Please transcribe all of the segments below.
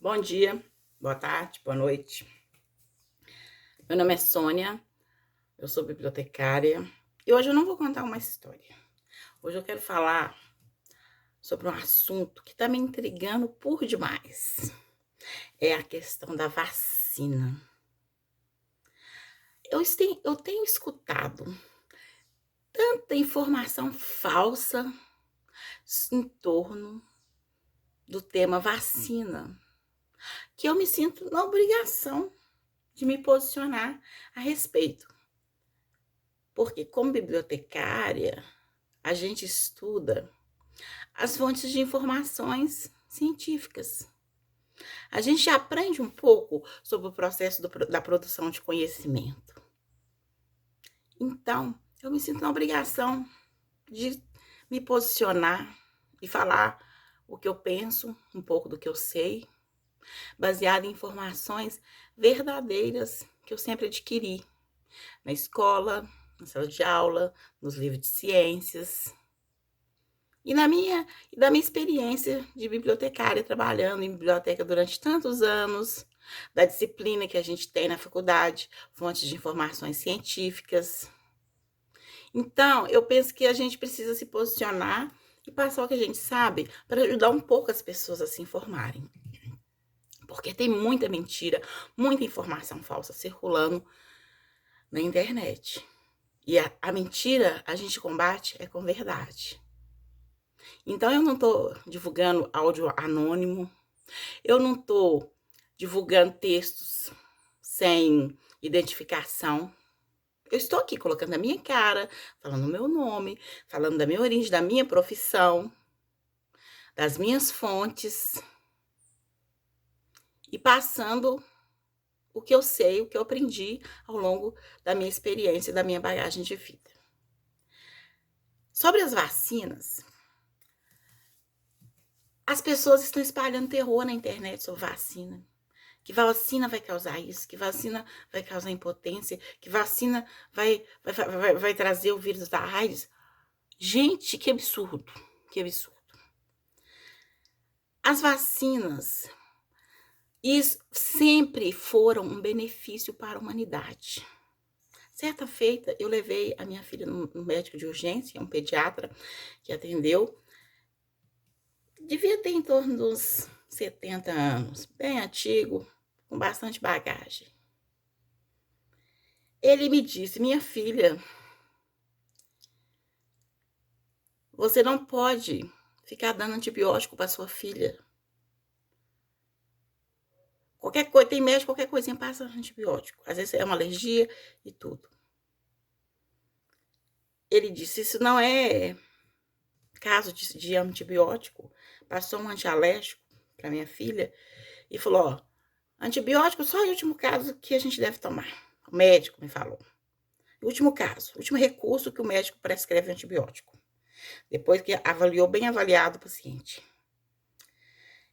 Bom dia, boa tarde, boa noite. Meu nome é Sônia, eu sou bibliotecária e hoje eu não vou contar uma história. Hoje eu quero falar sobre um assunto que está me intrigando por demais. É a questão da vacina. Eu tenho escutado tanta informação falsa em torno do tema vacina, que eu me sinto na obrigação de me posicionar a respeito. Porque, como bibliotecária, a gente estuda as fontes de informações científicas. A gente aprende um pouco sobre o processo da produção de conhecimento. Então, eu me sinto na obrigação de me posicionar e falar o que eu penso, um pouco do que eu sei, baseado em informações verdadeiras que eu sempre adquiri na escola, na sala de aula, nos livros de ciências. E da minha experiência de bibliotecária, trabalhando em biblioteca durante tantos anos, da disciplina que a gente tem na faculdade, fontes de informações científicas. Então, eu penso que a gente precisa se posicionar e passar o que a gente sabe para ajudar um pouco as pessoas a se informarem. Porque tem muita mentira, muita informação falsa circulando na internet. E a mentira a gente combate com verdade. Então, eu não estou divulgando áudio anônimo, eu não estou divulgando textos sem identificação. Eu estou aqui colocando a minha cara, falando o meu nome, falando da minha origem, da minha profissão, das minhas fontes e passando o que eu sei, o que eu aprendi ao longo da minha experiência e da minha bagagem de vida. Sobre as vacinas, as pessoas estão espalhando terror na internet sobre vacina. Que vacina vai causar isso, que vacina vai causar impotência, que vacina vai trazer o vírus da AIDS. Gente, que absurdo, que absurdo. As vacinas, isso sempre foram um benefício para a humanidade. Certa feita, eu levei a minha filha no médico de urgência, um pediatra que atendeu. Devia ter em torno dos 70 anos, bem antigo, com bastante bagagem. Ele me disse: minha filha, você não pode ficar dando antibiótico para sua filha. Qualquer coisa, tem médico, qualquer coisinha passa antibiótico. Às vezes é uma alergia e tudo. Ele disse: isso não é caso de antibiótico. Passou um antialérgico para minha filha e falou: ó, antibiótico só em último caso que a gente deve tomar. O médico me falou. Último caso, último recurso que o médico prescreve antibiótico. Depois que avaliou, bem avaliado o paciente.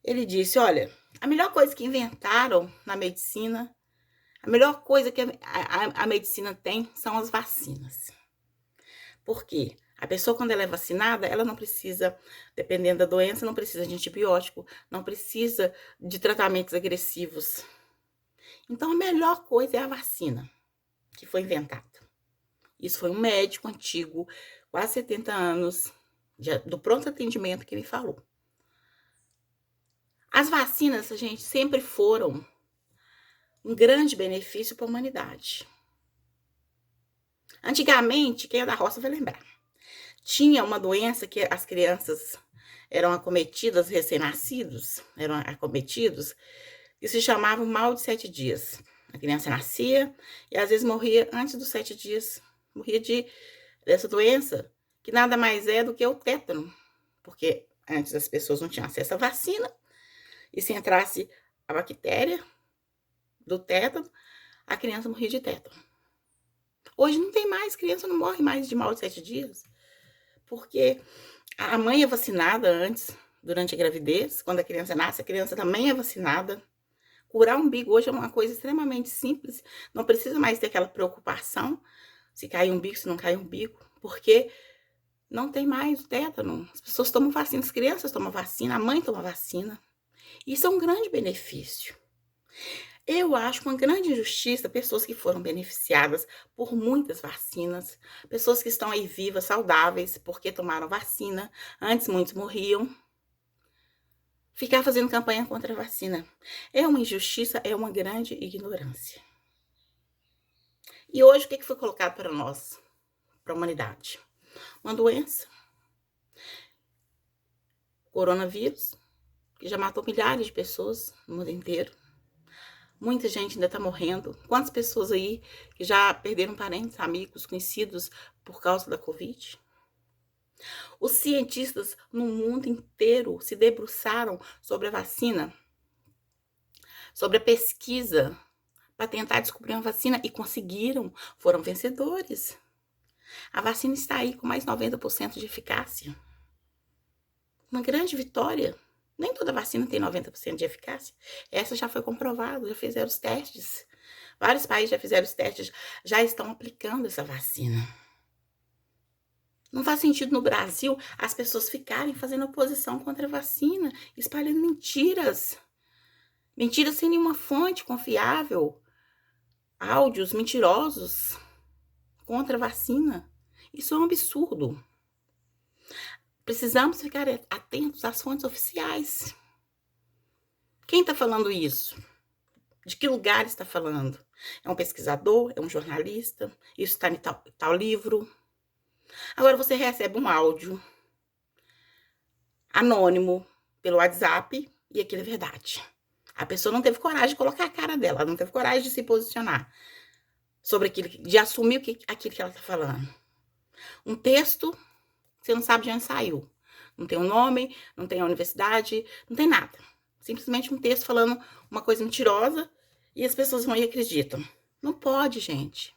Ele disse: olha, a melhor coisa que inventaram na medicina, a melhor coisa que a medicina tem são as vacinas. Por quê? A pessoa, quando ela é vacinada, ela não precisa, dependendo da doença, não precisa de antibiótico, não precisa de tratamentos agressivos. Então, a melhor coisa é a vacina que foi inventada. Isso foi um médico antigo, quase 70 anos, do pronto atendimento, que me falou. As vacinas, gente, sempre foram um grande benefício para a humanidade. Antigamente, quem é da roça vai lembrar, tinha uma doença que as crianças eram acometidas, recém-nascidos, eram acometidos, e se chamava mal de 7 dias. A criança nascia e às vezes morria antes dos 7 dias, morria dessa doença, que nada mais é do que o tétano, porque antes as pessoas não tinham acesso à vacina, e se entrasse a bactéria do tétano, a criança morria de tétano. Hoje não tem mais, criança não morre mais de mal de 7 dias, porque a mãe é vacinada antes, durante a gravidez, quando a criança nasce, a criança também é vacinada. Curar o umbigo hoje é uma coisa extremamente simples, não precisa mais ter aquela preocupação se cai o umbigo, se não cai o umbigo, porque não tem mais o tétano. As pessoas tomam vacina, as crianças tomam vacina, a mãe toma vacina. Isso é um grande benefício. Eu acho uma grande injustiça pessoas que foram beneficiadas por muitas vacinas, pessoas que estão aí vivas, saudáveis, porque tomaram vacina, antes muitos morriam, ficar fazendo campanha contra a vacina. É uma injustiça, é uma grande ignorância. E hoje o que foi colocado para nós, para a humanidade? Uma doença, coronavírus, que já matou milhares de pessoas no mundo inteiro. Muita gente ainda está morrendo. Quantas pessoas aí que já perderam parentes, amigos, conhecidos por causa da Covid? Os cientistas no mundo inteiro se debruçaram sobre a vacina, sobre a pesquisa, para tentar descobrir uma vacina e conseguiram, foram vencedores. A vacina está aí com mais 90% de eficácia. Uma grande vitória. Nem toda vacina tem 90% de eficácia. Essa já foi comprovada, já fizeram os testes. Vários países já fizeram os testes, já estão aplicando essa vacina. Não faz sentido no Brasil as pessoas ficarem fazendo oposição contra a vacina, espalhando mentiras. Mentiras sem nenhuma fonte confiável. Áudios mentirosos contra a vacina. Isso é um absurdo. Precisamos ficar atentos às fontes oficiais. Quem está falando isso? De que lugar está falando? É um pesquisador? É um jornalista? Isso está em tal livro? Agora você recebe um áudio anônimo pelo WhatsApp e aquilo é verdade. A pessoa não teve coragem de colocar a cara dela, não teve coragem de se posicionar sobre aquilo, de assumir aquilo que ela está falando. Um texto, você não sabe de onde saiu. Não tem o nome, não tem a universidade, não tem nada. Simplesmente um texto falando uma coisa mentirosa e as pessoas vão e acreditam. Não pode, gente.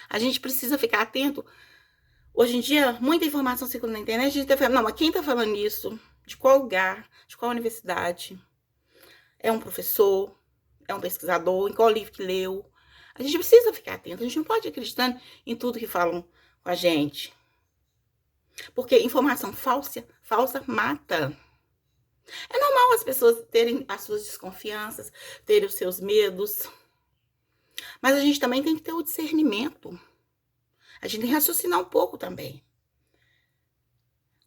A gente precisa ficar atento. Hoje em dia, muita informação circula na internet. A gente tá falando, não, mas quem tá falando isso? De qual lugar? De qual universidade? É um professor? É um pesquisador? Em qual livro que leu? A gente precisa ficar atento. A gente não pode ir acreditando em tudo que falam com a gente. Porque informação falsa mata. É normal as pessoas terem as suas desconfianças, terem os seus medos. Mas a gente também tem que ter o discernimento. A gente tem que raciocinar um pouco também.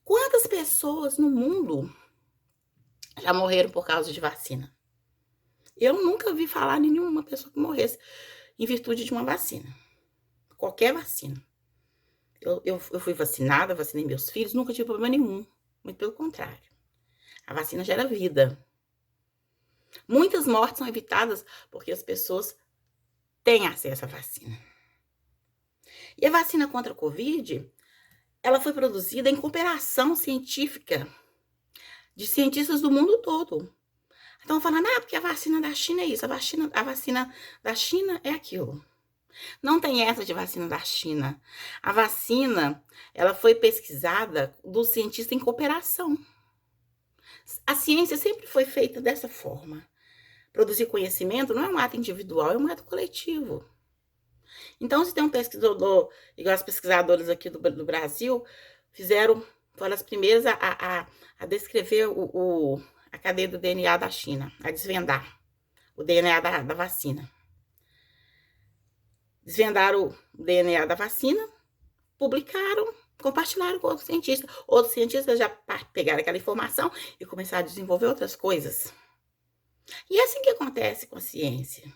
Quantas pessoas no mundo já morreram por causa de vacina? Eu nunca vi falar de nenhuma pessoa que morresse em virtude de uma vacina. Qualquer vacina. Eu fui vacinada, vacinei meus filhos, nunca tive problema nenhum. Muito pelo contrário. A vacina gera vida. Muitas mortes são evitadas porque as pessoas têm acesso à vacina. E a vacina contra a Covid, ela foi produzida em cooperação científica de cientistas do mundo todo. Estão falando, porque a vacina da China é isso, a vacina da China é aquilo. Não tem essa de vacina da China. A vacina, ela foi pesquisada do cientista em cooperação. A ciência sempre foi feita dessa forma. Produzir conhecimento não é um ato individual, é um ato coletivo. Então, se tem um pesquisador, igual as pesquisadoras aqui do Brasil, foram as primeiras a descrever a cadeia do DNA da China, a desvendar o DNA da vacina. Desvendaram o DNA da vacina, publicaram, compartilharam com outros cientistas. Outros cientistas já pegaram aquela informação e começaram a desenvolver outras coisas. E é assim que acontece com a ciência.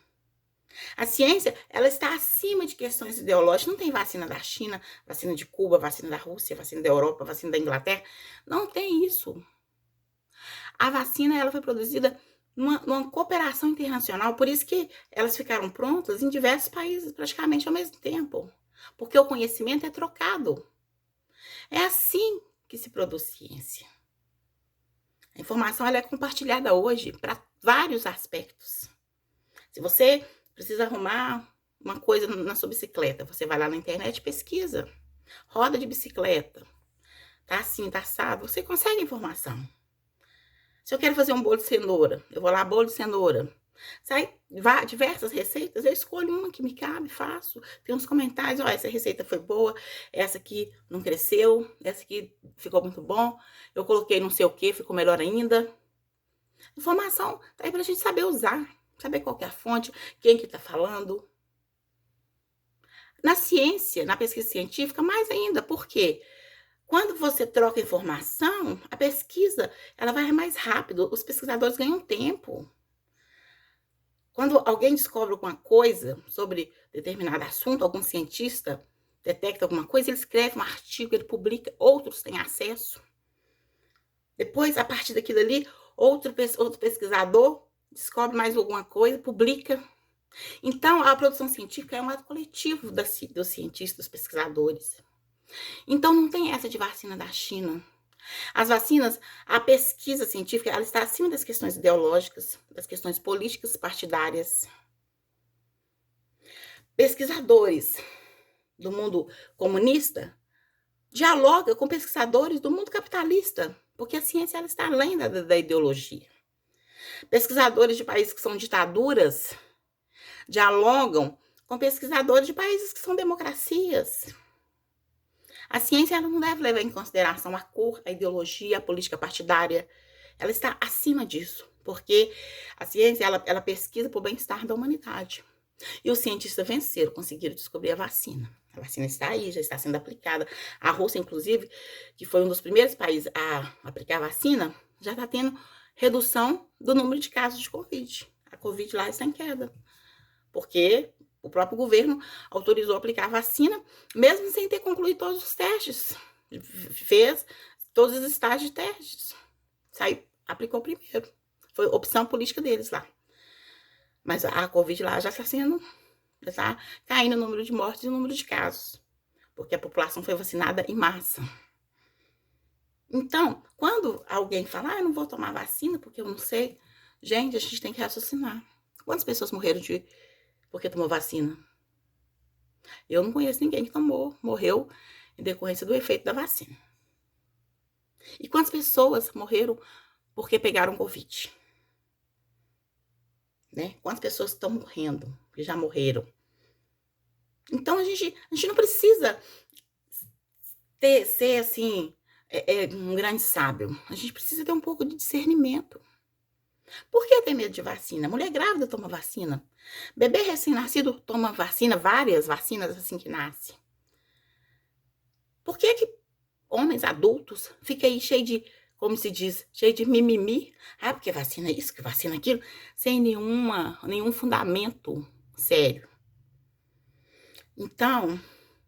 A ciência, ela está acima de questões ideológicas. Não tem vacina da China, vacina de Cuba, vacina da Rússia, vacina da Europa, vacina da Inglaterra. Não tem isso. A vacina, ela foi produzida numa cooperação internacional, por isso que elas ficaram prontas em diversos países praticamente ao mesmo tempo, porque o conhecimento é trocado. É assim que se produz ciência. A informação ela é compartilhada hoje para vários aspectos. Se você precisa arrumar uma coisa na sua bicicleta, você vai lá na internet e pesquisa. Roda de bicicleta. Tá assim, tá assado. Você consegue informação. Se eu quero fazer um bolo de cenoura, eu vou lá, bolo de cenoura. Sai diversas receitas, eu escolho uma que me cabe, faço. Tem uns comentários, essa receita foi boa, essa aqui não cresceu, essa aqui ficou muito bom, eu coloquei não sei o que, ficou melhor ainda. Informação tá aí pra gente saber usar, saber qual que é a fonte, quem que tá falando. Na ciência, na pesquisa científica, mais ainda, por quê? Quando você troca informação, a pesquisa, ela vai mais rápido, os pesquisadores ganham tempo. Quando alguém descobre alguma coisa sobre determinado assunto, algum cientista detecta alguma coisa, ele escreve um artigo, ele publica, outros têm acesso. Depois, a partir daquilo ali, outro pesquisador descobre mais alguma coisa, publica. Então, a produção científica é um ato coletivo dos cientistas, dos pesquisadores. Então, não tem essa de vacina da China. As vacinas, a pesquisa científica, ela está acima das questões ideológicas, das questões políticas partidárias. Pesquisadores do mundo comunista dialogam com pesquisadores do mundo capitalista, porque a ciência ela está além da ideologia. Pesquisadores de países que são ditaduras dialogam com pesquisadores de países que são democracias. A ciência ela não deve levar em consideração a cor, a ideologia, a política partidária. Ela está acima disso, porque a ciência ela pesquisa para o bem-estar da humanidade. E os cientistas venceram, conseguiram descobrir a vacina. A vacina está aí, já está sendo aplicada. A Rússia, inclusive, que foi um dos primeiros países a aplicar a vacina, já está tendo redução do número de casos de Covid. A Covid lá está em queda, porque o próprio governo autorizou aplicar a vacina, mesmo sem ter concluído todos os testes. Fez todos os estágios de testes. Saiu, aplicou primeiro. Foi opção política deles lá. Mas a Covid lá já está caindo o número de mortes e o número de casos, porque a população foi vacinada em massa. Então, quando alguém fala, eu não vou tomar vacina porque eu não sei, gente, a gente tem que raciocinar. Quantas pessoas morreram porque tomou vacina? Eu não conheço ninguém que morreu em decorrência do efeito da vacina. E quantas pessoas morreram porque pegaram Covid? Né? Quantas pessoas estão morrendo, que já morreram? Então, a gente não precisa ser assim, um grande sábio. A gente precisa ter um pouco de discernimento. Por que ter medo de vacina? Mulher grávida toma vacina. Bebê recém-nascido toma vacina, várias vacinas assim que nasce. Por que homens adultos ficam aí cheio de, como se diz, cheio de mimimi? Ah, porque vacina isso, que vacina aquilo, sem nenhum fundamento sério. Então,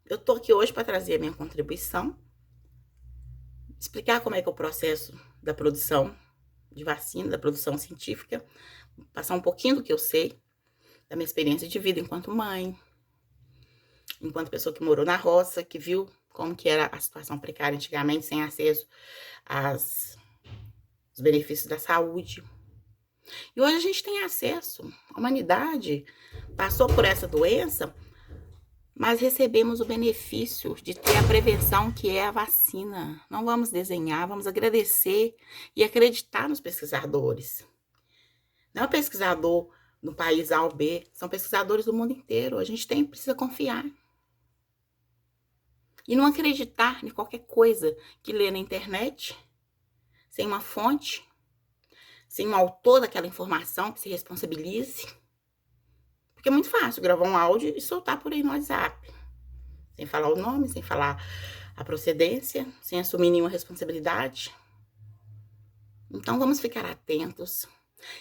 eu tô aqui hoje para trazer a minha contribuição, explicar como é que é o processo da produção de vacina, da produção científica, passar um pouquinho do que eu sei, da minha experiência de vida enquanto mãe, enquanto pessoa que morou na roça, que viu como que era a situação precária antigamente, sem acesso aos benefícios da saúde. E hoje a gente tem acesso. A humanidade passou por essa doença, mas recebemos o benefício de ter a prevenção que é a vacina. Não vamos desenhar, vamos agradecer e acreditar nos pesquisadores. Não é um pesquisador no país A ou B, são pesquisadores do mundo inteiro. A gente precisa confiar. E não acreditar em qualquer coisa que lê na internet, sem uma fonte, sem um autor daquela informação que se responsabilize. Porque é muito fácil gravar um áudio e soltar por aí no WhatsApp. Sem falar o nome, sem falar a procedência, sem assumir nenhuma responsabilidade. Então vamos ficar atentos,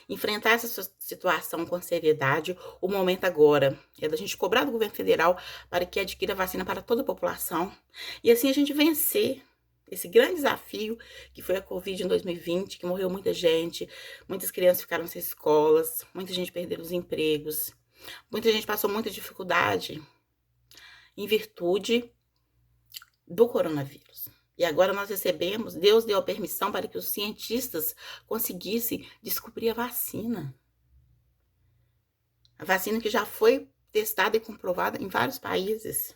enfrentar essa situação com seriedade. O momento agora é da gente cobrar do governo federal para que adquira vacina para toda a população. E assim a gente vencer esse grande desafio que foi a Covid em 2020, que morreu muita gente, muitas crianças ficaram sem escolas, muita gente perdeu os empregos, muita gente passou muita dificuldade em virtude do coronavírus. E agora nós recebemos, Deus deu a permissão para que os cientistas conseguissem descobrir a vacina. A vacina que já foi testada e comprovada em vários países.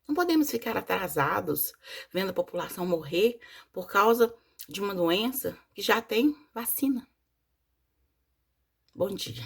Não podemos ficar atrasados vendo a população morrer por causa de uma doença que já tem vacina. Bom dia.